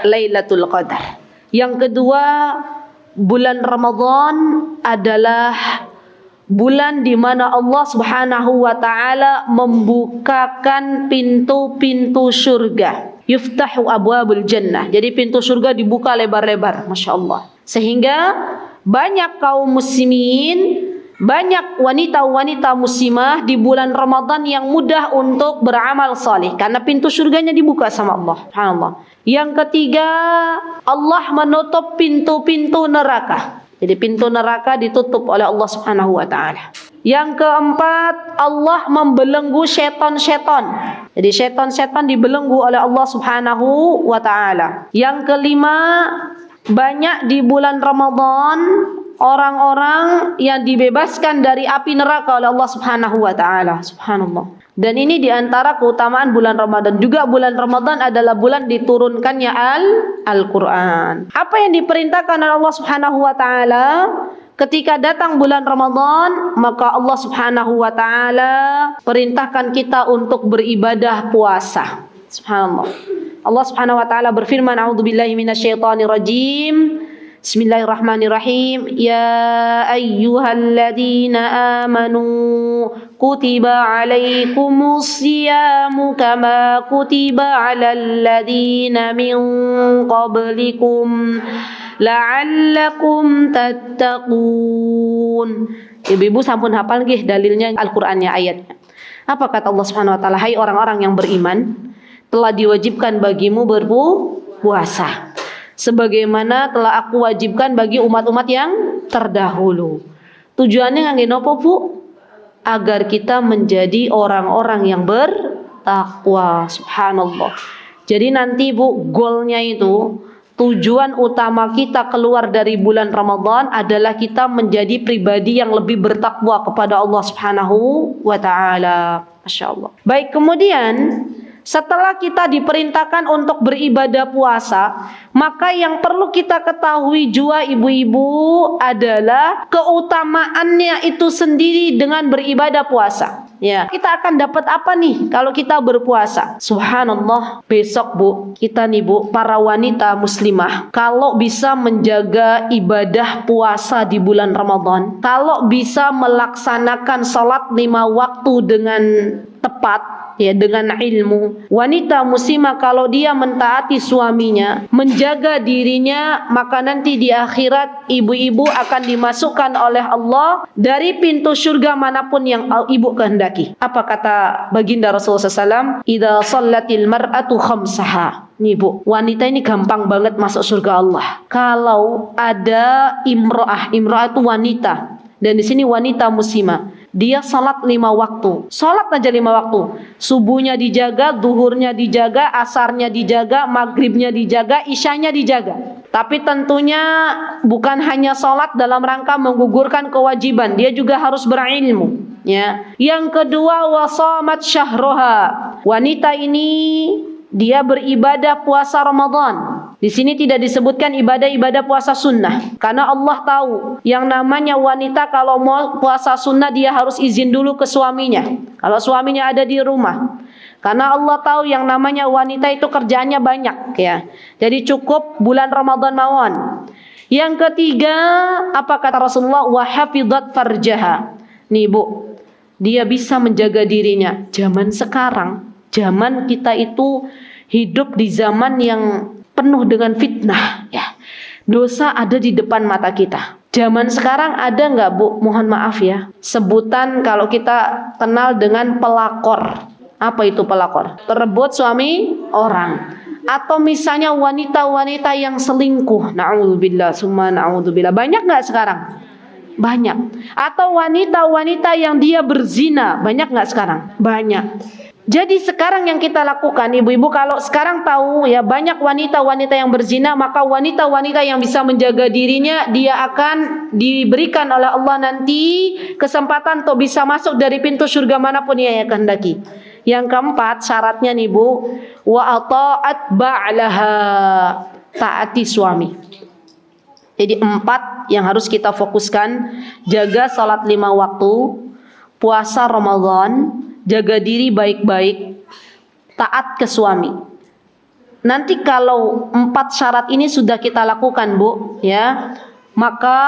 Lailatul Qadar. Yang kedua, bulan Ramadan adalah bulan di mana Allah Subhanahu wa taala membukakan pintu-pintu surga. Yuftahu abwabul jannah. Jadi pintu surga dibuka lebar-lebar, Masya Allah. Sehingga banyak kaum muslimin, banyak wanita-wanita muslimah di bulan Ramadan yang mudah untuk beramal saleh karena pintu surganya dibuka sama Allah. Subhanallah. Yang ketiga, Allah menutup pintu-pintu neraka. Jadi pintu neraka ditutup oleh Allah Subhanahu wa taala. Yang keempat, Allah membelenggu setan-setan. Jadi setan-setan dibelenggu oleh Allah Subhanahu wa taala. Yang kelima, banyak di bulan Ramadan orang-orang yang dibebaskan dari api neraka oleh Allah Subhanahu wa taala. Subhanallah. Dan ini diantara keutamaan bulan Ramadan. Juga bulan Ramadan adalah bulan diturunkannya Al-Quran. Apa yang diperintahkan oleh Allah Subhanahu wa taala ketika datang bulan Ramadan, maka Allah Subhanahu wa taala perintahkan kita untuk beribadah puasa. Subhanallah. Allah Subhanahu wa taala berfirman, "A'udzubillahi minasyaitonir rajim. Bismillahirrahmanirrahim. Ya ayyuhalladzina amanu kutiba alaikumus siyamu kama kutiba alal ladzina min qablikum la'allakum tattaqun." Ibu-ibu sampun hafal nggih dalilnya Al-Qur'annya ayatnya. Apa kata Allah Subhanahu wa taala? Hai orang-orang yang beriman, telah diwajibkan bagimu berpuasa sebagaimana telah aku wajibkan bagi umat-umat yang terdahulu. Tujuannya ngangge nopo, Bu? Agar kita menjadi orang-orang yang bertakwa. Subhanallah. Jadi nanti, Bu, goalnya itu, tujuan utama kita keluar dari bulan Ramadan adalah kita menjadi pribadi yang lebih bertakwa kepada Allah Subhanahu wa taala. Masya Allah. Baik, kemudian setelah kita diperintahkan untuk beribadah puasa, maka yang perlu kita ketahui juga ibu-ibu adalah keutamaannya itu sendiri dengan beribadah puasa. Ya, kita akan dapat apa nih kalau kita berpuasa? Subhanallah, besok, Bu, kita nih, Bu, para wanita muslimah, kalau bisa menjaga ibadah puasa di bulan Ramadan, kalau bisa melaksanakan salat 5 waktu dengan tepat, ya, dengan ilmu, wanita muslimah kalau dia mentaati suaminya, menjaga dirinya, maka nanti di akhirat ibu-ibu akan dimasukkan oleh Allah dari pintu surga manapun yang ibu kehendaki. Apa kata baginda Rasulullah SAW? Idza shallatil mar'atu khamsaha. Nih, Bu, wanita ini gampang banget masuk surga Allah kalau ada imro'ah. Imro'ah itu wanita, dan di sini wanita muslimah. Dia salat 5 waktu. Salat aja 5 waktu. Subuhnya dijaga, duhurnya dijaga, asarnya dijaga, maghribnya dijaga, isyanya dijaga. Tapi tentunya bukan hanya salat dalam rangka menggugurkan kewajiban, dia juga harus berilmu. Ya. Yang kedua, wasamat syahroha. Wanita ini dia beribadah puasa Ramadan. Di sini tidak disebutkan ibadah-ibadah puasa sunnah, karena Allah tahu yang namanya wanita kalau mau puasa sunnah dia harus izin dulu ke suaminya. Kalau suaminya ada di rumah, karena Allah tahu yang namanya wanita itu kerjaannya banyak, ya. Jadi cukup bulan Ramadan mawon. Yang ketiga, apa kata Rasulullah? Wa hafizat farjaha. Nih, Bu, dia bisa menjaga dirinya. Zaman sekarang, zaman kita itu hidup di zaman yang penuh dengan fitnah, ya. Dosa ada di depan mata kita. Zaman sekarang ada nggak, Bu? Mohon maaf ya, sebutan kalau kita kenal dengan pelakor. Apa itu pelakor? Perebut suami orang. Atau misalnya wanita-wanita yang selingkuh. Na'udzubillah, summa na'udzubillah. Banyak nggak sekarang? Banyak. Atau wanita-wanita yang dia berzina. Banyak nggak sekarang? Banyak. Jadi sekarang yang kita lakukan, ibu-ibu, kalau sekarang tahu ya banyak wanita-wanita yang berzina, maka wanita-wanita yang bisa menjaga dirinya, dia akan diberikan oleh Allah nanti kesempatan untuk bisa masuk dari pintu surga manapun yang kehendaki. Yang keempat syaratnya nih Bu, wa ata'at ba'laha, taati suami. Jadi 4 yang harus kita fokuskan: jaga salat 5 waktu, puasa Ramadan, jaga diri baik-baik, taat ke suami. Nanti kalau 4 syarat ini sudah kita lakukan Bu, ya, maka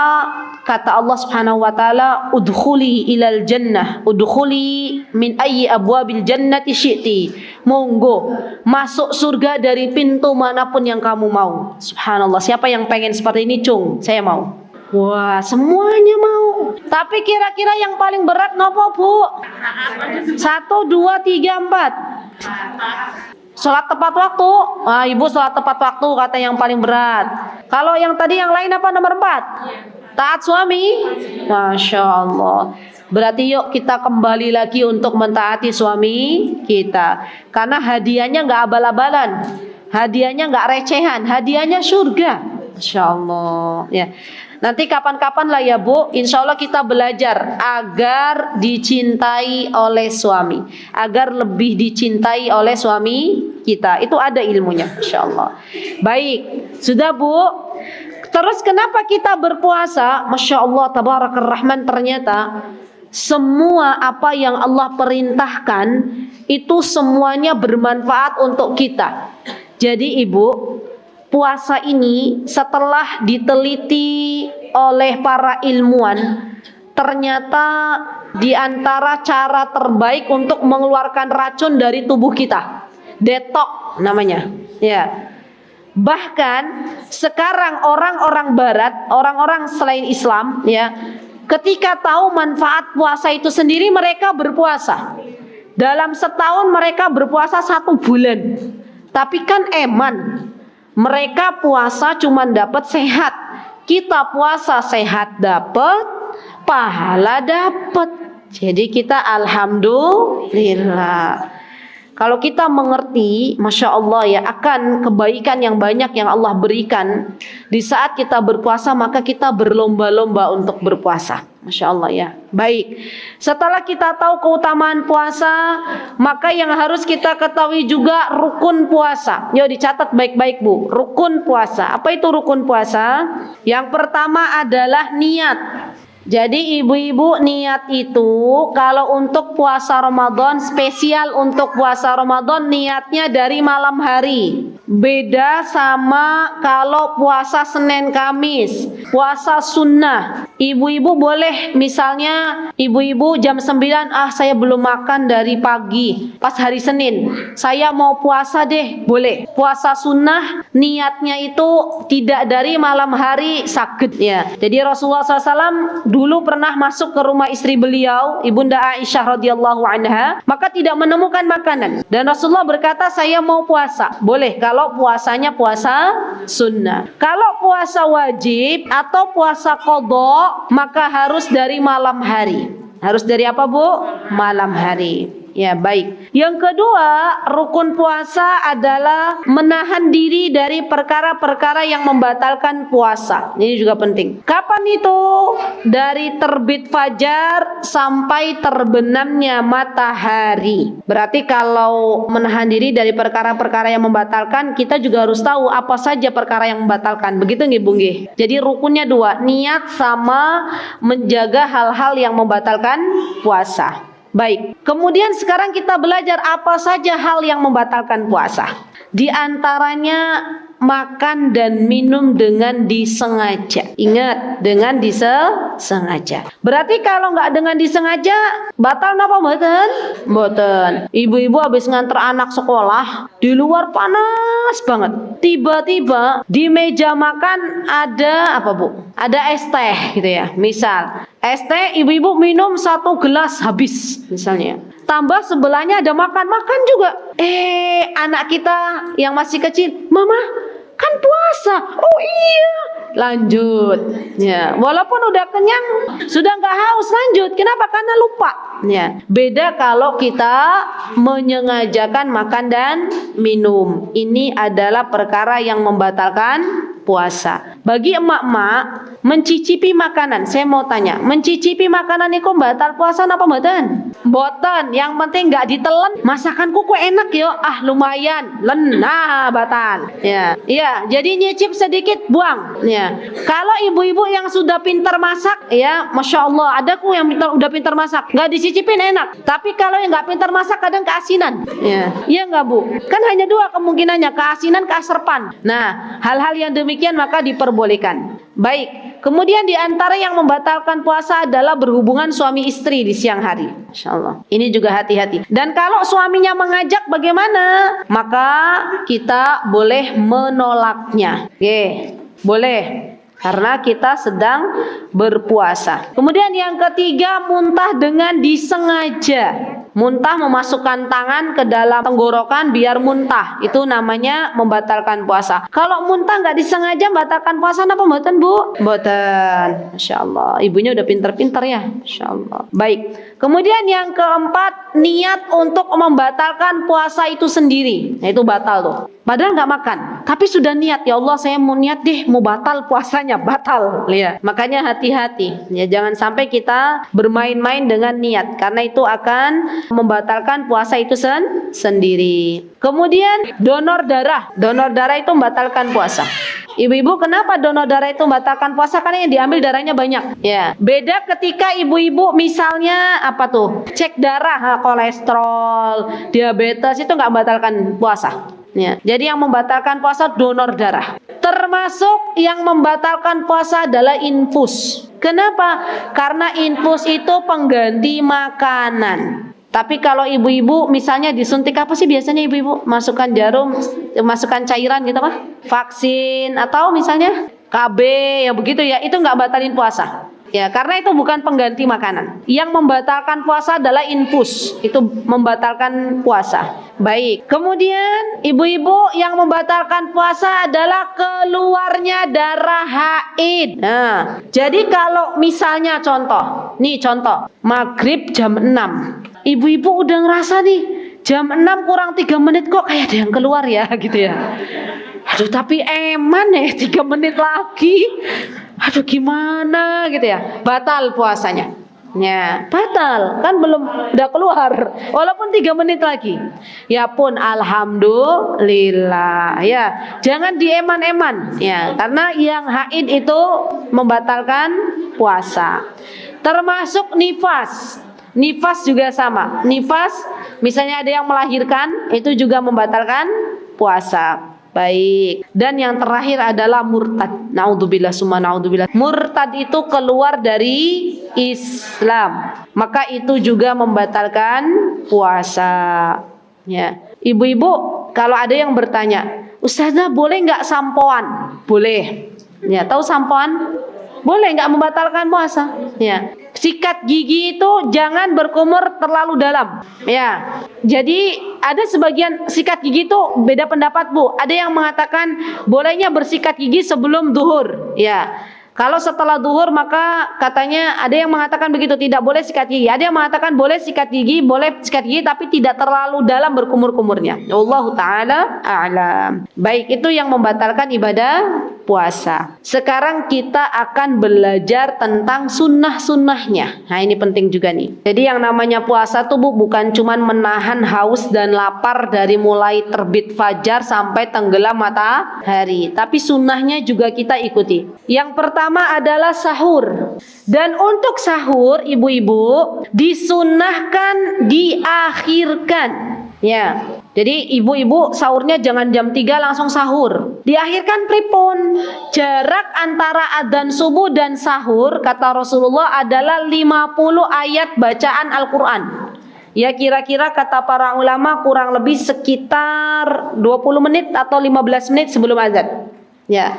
kata Allah Subhanahu wa taala, udkhuli ilal jannah, udkhuli min ayyi abwabil jannati syi'ti. Monggo masuk surga dari pintu manapun yang kamu mau. Subhanallah, siapa yang pengen seperti ini, Cung? Saya mau. Wah, semuanya mau. Tapi kira-kira yang paling berat nopo, Bu? 1, 2, 3, 4. Sholat tepat waktu. Ah, Ibu sholat tepat waktu kata yang paling berat. Kalau yang tadi yang lain apa nomor 4? Taat suami. Masya Allah. Berarti yuk kita kembali lagi untuk mentaati suami kita. Karena hadiahnya nggak abal-abalan. Hadiahnya nggak recehan. Hadiahnya surga. Masya Allah. Ya. Nanti kapan-kapan lah ya Bu, insya Allah kita belajar agar dicintai oleh suami, agar lebih dicintai oleh suami kita. Itu ada ilmunya, insya Allah. Baik, sudah Bu. Terus kenapa kita berpuasa? Masya Allah, Tabarakar Rahman, ternyata semua apa yang Allah perintahkan itu semuanya bermanfaat untuk kita. Jadi Ibu, puasa ini setelah diteliti oleh para ilmuwan, ternyata di antara cara terbaik untuk mengeluarkan racun dari tubuh kita, detox namanya. Ya. Bahkan sekarang orang-orang barat, orang-orang selain Islam, ya, ketika tahu manfaat puasa itu sendiri, mereka berpuasa. Dalam setahun mereka berpuasa 1 bulan. Tapi kan eman, mereka puasa cuma dapat sehat. Kita puasa sehat dapat, pahala dapat. Jadi kita alhamdulillah. Kalau kita mengerti, Masya Allah ya, akan kebaikan yang banyak yang Allah berikan di saat kita berpuasa, maka kita berlomba-lomba untuk berpuasa. Masya Allah ya. Baik, setelah kita tahu keutamaan puasa, maka yang harus kita ketahui juga rukun puasa. Yuk dicatat baik-baik Bu, rukun puasa. Apa itu rukun puasa? Yang pertama adalah niat. Jadi ibu-ibu, niat itu kalau untuk puasa Ramadan, spesial untuk puasa Ramadan niatnya dari malam hari. Beda sama kalau puasa Senin Kamis, puasa sunnah. Ibu-ibu boleh misalnya ibu-ibu jam 9, saya belum makan dari pagi, pas hari Senin saya mau puasa deh, boleh. Puasa sunnah niatnya itu tidak dari malam hari, sakit ya. Jadi Rasulullah SAW dulu pernah masuk ke rumah istri beliau, Ibunda Aisyah radhiyallahu anha, maka tidak menemukan makanan. Dan Rasulullah berkata, saya mau puasa. Boleh kalau puasanya puasa sunnah. Kalau puasa wajib atau puasa qadha, maka harus dari malam hari. Harus dari apa Bu? Malam hari. Ya, baik. Yang kedua, rukun puasa adalah menahan diri dari perkara-perkara yang membatalkan puasa. Ini juga penting. Kapan itu? Dari terbit fajar sampai terbenamnya matahari. Berarti kalau menahan diri dari perkara-perkara yang membatalkan, kita juga harus tahu apa saja perkara yang membatalkan. Begitu nggih Bu nggih? Jadi rukunnya 2, niat sama menjaga hal-hal yang membatalkan puasa. Baik, kemudian sekarang kita belajar apa saja hal yang membatalkan puasa. Di antaranya makan dan minum dengan disengaja. Ingat, dengan disengaja. Berarti kalau nggak dengan disengaja, batal napa mboten? Mboten. Ibu-ibu habis nganter anak sekolah, di luar panas banget. Tiba-tiba di meja makan ada apa Bu? Ada es teh gitu ya. Misal, es teh ibu-ibu minum 1 gelas habis misalnya. Tambah sebelahnya ada makan juga. Anak kita yang masih kecil, Mama kan puasa. Oh iya, lanjut. Ya, walaupun udah kenyang, sudah nggak haus, lanjut. Kenapa? Karena lupa. Ya. Beda kalau kita menyengajakan makan dan minum. Ini adalah perkara yang membatalkan puasa. Bagi emak-emak mencicipi makanan, saya mau tanya, mencicipi makanan itu batal puasa apa mboten? Mboten, yang penting nggak ditelen. Masakanku kok enak yo, lumayan, nah batal. Ya, iya, jadi nyicip sedikit buang. Ya, kalau ibu-ibu yang sudah pintar masak, ya, masya Allah, ada ku yang udah pintar masak, nggak dicicipin enak. Tapi kalau yang nggak pintar masak kadang keasinan. Ya, iya nggak bu? Kan hanya dua kemungkinannya, keasinan, keaserpan. Nah, hal-hal yang demikian maka diperbolehkan. Baik, kemudian di antara yang membatalkan puasa adalah berhubungan suami istri di siang hari. Masya Allah. Ini juga hati-hati. Dan kalau suaminya mengajak bagaimana? Maka kita boleh menolaknya. Oke, boleh. Karena kita sedang berpuasa. Kemudian yang ketiga, muntah dengan disengaja. Muntah memasukkan tangan ke dalam tenggorokan biar muntah. Itu namanya membatalkan puasa. Kalau muntah nggak disengaja membatalkan puasa apa mboten bu? Mboten. Masya Allah. Ibunya udah pinter-pinter ya. Masya Allah. Baik. Kemudian yang keempat, niat untuk membatalkan puasa itu sendiri. Nah, itu batal tuh. Padahal nggak makan, tapi sudah niat, ya Allah saya mau niat deh, mau batal puasanya, batal. Lihat, makanya hati-hati. Ya jangan sampai kita bermain-main dengan niat, karena itu akan membatalkan puasa itu sendiri. Kemudian donor darah itu membatalkan puasa. Ibu-ibu, kenapa donor darah itu membatalkan puasa? Karena yang diambil darahnya banyak. Ya, beda ketika ibu-ibu misalnya apa tuh? Cek darah, kolesterol, diabetes itu nggak membatalkan puasa. Ya, jadi yang membatalkan puasa donor darah. Termasuk yang membatalkan puasa adalah infus. Kenapa? Karena infus itu pengganti makanan. Tapi kalau ibu-ibu misalnya disuntik apa sih biasanya ibu-ibu? Masukkan jarum, masukkan cairan gitu kah? Vaksin atau misalnya KB ya begitu ya, itu nggak batalin puasa. Ya, karena itu bukan pengganti makanan. Yang membatalkan puasa adalah infus. Itu membatalkan puasa. Baik. Kemudian ibu-ibu yang membatalkan puasa adalah keluarnya darah haid. Nah, jadi kalau misalnya contoh maghrib jam 6. Ibu-ibu udah ngerasa nih jam 6 kurang 3 menit kok kayak ada yang keluar ya gitu ya. Aduh tapi eman ya 3 menit lagi. Aduh gimana gitu ya. Batal puasanya. Ya, batal. Kan belum udah keluar. Walaupun 3 menit lagi. Ya pun alhamdulillah. Ya, jangan dieman-eman ya, karena yang haid itu membatalkan puasa. Termasuk nifas. Nifas juga sama. Nifas misalnya ada yang melahirkan itu juga membatalkan puasa. Baik. Dan yang terakhir adalah murtad. Naudzubillah summa naudzubillah. Murtad itu keluar dari Islam. Maka itu juga membatalkan puasa. Ya. Ibu-ibu, kalau ada yang bertanya, Ustazah boleh nggak sampoan? Boleh. Ya, tahu sampoan? Boleh nggak membatalkan puasa? Ya. Sikat gigi itu jangan berkumur terlalu dalam. Ya. Jadi ada sebagian sikat gigi itu beda pendapat bu. Ada yang mengatakan bolehnya bersikat gigi sebelum duhur. Ya. Kalau setelah duhur maka katanya ada yang mengatakan begitu, tidak boleh sikat gigi. Ada yang mengatakan boleh sikat gigi tapi tidak terlalu dalam berkumur-kumurnya. Wallahu taala a'lam. Baik, itu yang membatalkan ibadah puasa. Sekarang kita akan belajar tentang sunnah-sunnahnya. Nah, ini penting juga nih. Jadi yang namanya puasa tuh Bu, bukan cuman menahan haus dan lapar dari mulai terbit fajar sampai tenggelam matahari, tapi sunnahnya juga kita ikuti. Yang pertama adalah sahur. Dan untuk sahur ibu-ibu disunnahkan diakhirkan. Ya. Jadi ibu-ibu sahurnya jangan jam 3 langsung sahur. Diakhirkan pripun? Jarak antara adzan subuh dan sahur kata Rasulullah adalah 50 ayat bacaan Al-Qur'an. Ya kira-kira kata para ulama kurang lebih sekitar 20 menit atau 15 menit sebelum azan. Ya.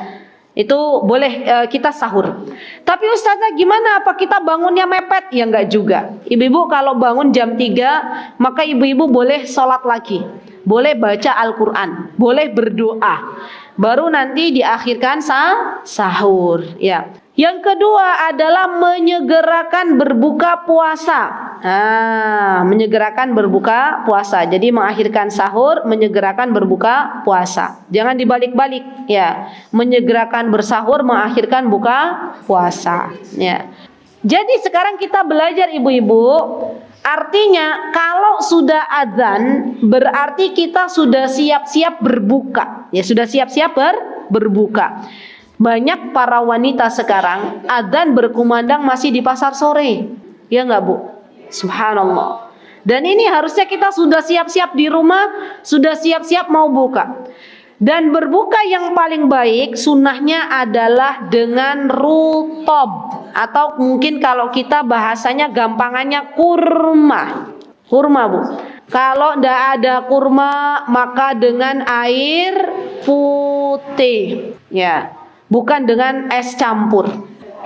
Itu boleh kita sahur. Tapi Ustazah gimana? Apa kita bangunnya mepet? Ya enggak juga. Ibu-ibu kalau bangun jam 3 maka ibu-ibu boleh sholat lagi, boleh baca Al-Quran, boleh berdoa, baru nanti diakhirkan sahur. Ya, Yang kedua adalah menyegerakan berbuka puasa. Menyegerakan berbuka puasa. Jadi mengakhirkan sahur, menyegerakan berbuka puasa. Jangan dibalik-balik ya. Menyegerakan bersahur, mengakhirkan buka puasa. Ya. Jadi sekarang kita belajar ibu-ibu. Artinya kalau sudah azan berarti kita sudah siap-siap berbuka. Ya sudah siap-siap berbuka. Banyak para wanita sekarang adzan berkumandang masih di pasar sore. Ya enggak, Bu? Subhanallah. Dan ini harusnya kita sudah siap-siap di rumah, sudah siap-siap mau buka. Dan berbuka yang paling baik sunnahnya adalah dengan rutob, atau mungkin kalau kita bahasanya gampangannya kurma. Kurma, Bu. Kalau tidak ada kurma maka dengan air putih. Ya. Bukan dengan es campur,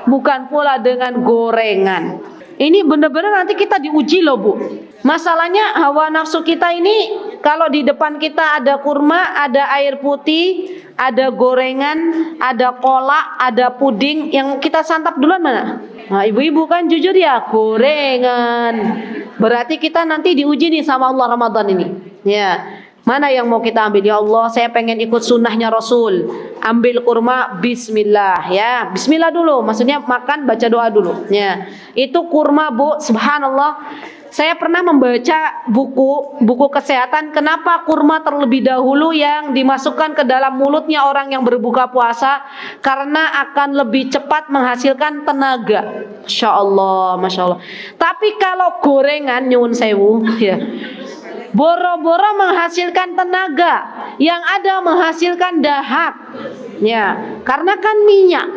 bukan pula dengan gorengan. Ini benar-benar nanti kita diuji loh, Bu. Masalahnya hawa nafsu kita ini kalau di depan kita ada kurma, ada air putih, ada gorengan, ada kolak, ada puding, yang kita santap duluan mana? Nah, ibu-ibu kan jujur ya, gorengan. Berarti kita nanti diuji nih sama Allah Ramadan ini. Ya. Mana yang mau kita ambil? Ya Allah, saya pengen ikut sunnahnya Rasul. Ambil kurma, bismillah ya. Bismillah dulu, maksudnya makan baca doa dulu. Ya. Itu kurma, Bu. Subhanallah. Saya pernah membaca buku kesehatan, kenapa kurma terlebih dahulu yang dimasukkan ke dalam mulutnya orang yang berbuka puasa, karena akan lebih cepat menghasilkan tenaga. Masya Allah, Masya Allah. Tapi kalau gorengan, nyuwun sewu ya, boro-boro menghasilkan tenaga, yang ada menghasilkan dahak. Ya, karena kan minyak.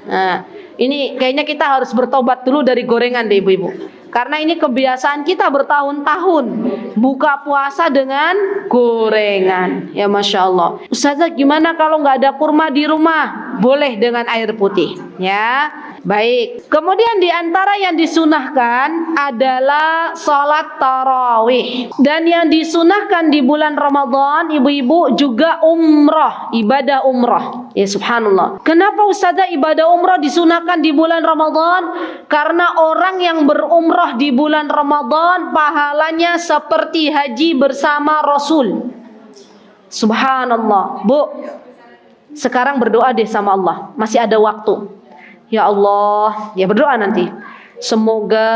Nah, ini kayaknya kita harus bertobat dulu dari gorengan deh ibu-ibu. Karena ini kebiasaan kita bertahun-tahun buka puasa dengan gorengan. Ya Masya Allah. Ustazah gimana kalau nggak ada kurma di rumah? Boleh dengan air putih. Ya. Baik. Kemudian di antara yang disunahkan adalah salat tarawih. Dan yang disunahkan di bulan Ramadan, ibu-ibu, juga umrah, ibadah umrah. Ya subhanallah. Kenapa Ustazah ibadah umrah disunahkan di bulan Ramadan? Karena orang yang berumrah di bulan Ramadan pahalanya seperti haji bersama Rasul. Subhanallah. Bu, sekarang berdoa deh sama Allah. Masih ada waktu. Ya Allah, ya berdoa nanti. Semoga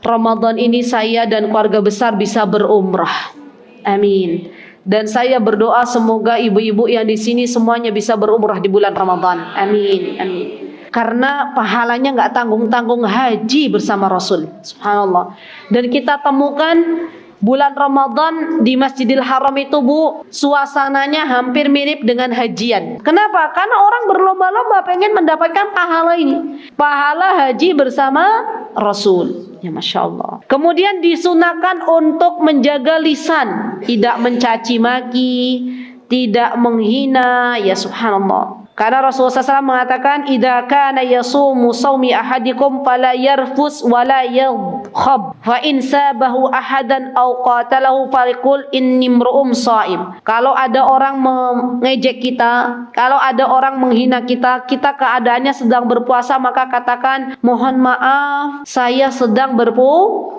Ramadan ini saya dan keluarga besar bisa berumrah. Amin. Dan saya berdoa semoga ibu-ibu yang di sini semuanya bisa berumrah di bulan Ramadan. Amin. Amin. Karena pahalanya nggak tanggung-tanggung haji bersama Rasul. Subhanallah. Dan kita temukan bulan Ramadan di Masjidil Haram itu, Bu, suasananya hampir mirip dengan hajian. Kenapa? Karena orang berlomba-lomba pengen mendapatkan pahala ini. Pahala haji bersama Rasul. Ya Masya Allah. Kemudian disunahkan untuk menjaga lisan, tidak mencaci maki, tidak menghina. Ya subhanallah. Karena Rasulullah SAW mengatakan, "Idza kana yasumu shaumi ahadikum fala yarfus wala yadhkhab, fa in sabahu ahadan aw qatalahu faqul inni imru'um shaim." Kalau ada orang mengejek kita, kalau ada orang menghina kita, kita keadaannya sedang berpuasa, maka katakan, "Mohon maaf, saya sedang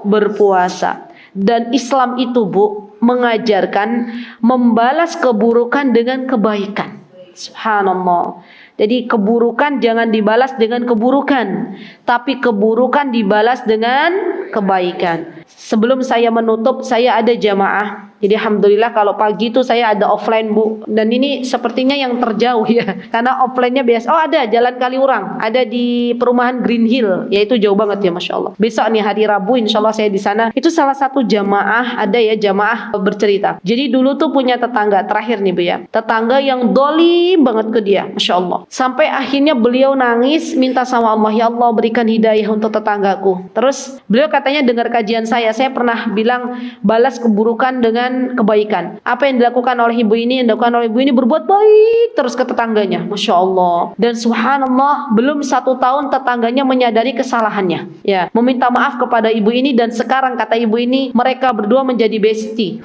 berpuasa." Dan Islam itu, Bu, mengajarkan membalas keburukan dengan kebaikan. Subhanallah. Jadi keburukan jangan dibalas dengan keburukan, tapi keburukan dibalas dengan kebaikan. Sebelum saya menutup, saya ada jamaah. Jadi alhamdulillah kalau pagi itu saya ada offline, Bu. Dan ini sepertinya yang terjauh ya. Karena offline-nya biasa. Oh ada Jalan Kaliurang, ada di perumahan Green Hill, yaitu jauh banget ya Masya Allah. Besok nih hari Rabu insya Allah saya di sana. Itu salah satu jamaah, ada ya jamaah bercerita. Jadi dulu tuh punya tetangga, terakhir nih Bu ya. Tetangga yang dolim banget ke dia, Masya Allah. Sampai akhirnya beliau nangis minta sama Allah, "Ya Allah berikan hidayah untuk tetanggaku." Terus beliau katanya dengar kajian saya pernah bilang balas keburukan dengan dengan kebaikan. Apa yang dilakukan oleh ibu ini? Yang dilakukan oleh ibu ini berbuat baik terus ke tetangganya. Masya Allah. Dan subhanallah, belum 1 tahun tetangganya menyadari kesalahannya. Ya, meminta maaf kepada ibu ini, dan sekarang kata ibu ini mereka berdua menjadi bestie.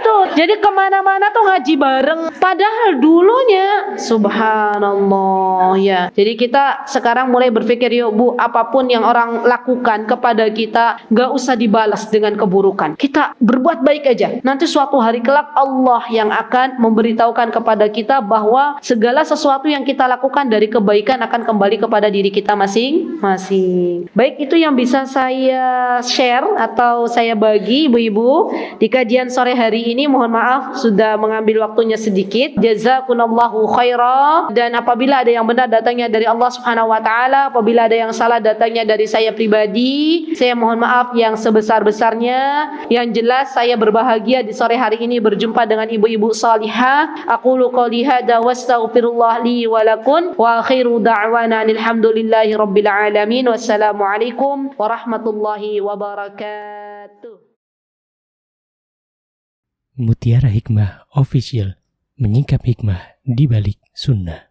Tuh, jadi kemana-mana tuh ngaji bareng. Padahal dulunya, subhanallah ya. Jadi kita sekarang mulai berpikir, yuk Bu, apapun yang orang lakukan kepada kita, gak usah dibalas dengan keburukan. Kita berbuat baik aja. Nanti suatu hari kelak Allah yang akan memberitahukan kepada kita bahwa segala sesuatu yang kita lakukan dari kebaikan akan kembali kepada diri kita masing-masing. Baik, itu yang bisa saya share atau saya bagi ibu-ibu di kajian sore hari ini. Mohon maaf sudah mengambil waktunya sedikit. Jazakumullahu khairan. Dan apabila ada yang benar datangnya dari Allah Subhanahu wa taala, apabila ada yang salah datangnya dari saya pribadi, saya mohon maaf yang sebesar-besarnya. Yang jelas saya berbahagia di sore hari ini berjumpa dengan ibu-ibu salihah. Aqulu qouli hadza wastaghfirullah li wa lakum wa akhiru da'wana alhamdulillahi rabbil alamin. Wassalamualaikum warahmatullahi wabarakatuh. Mutiara Hikmah Official, menyingkap hikmah di balik sunnah.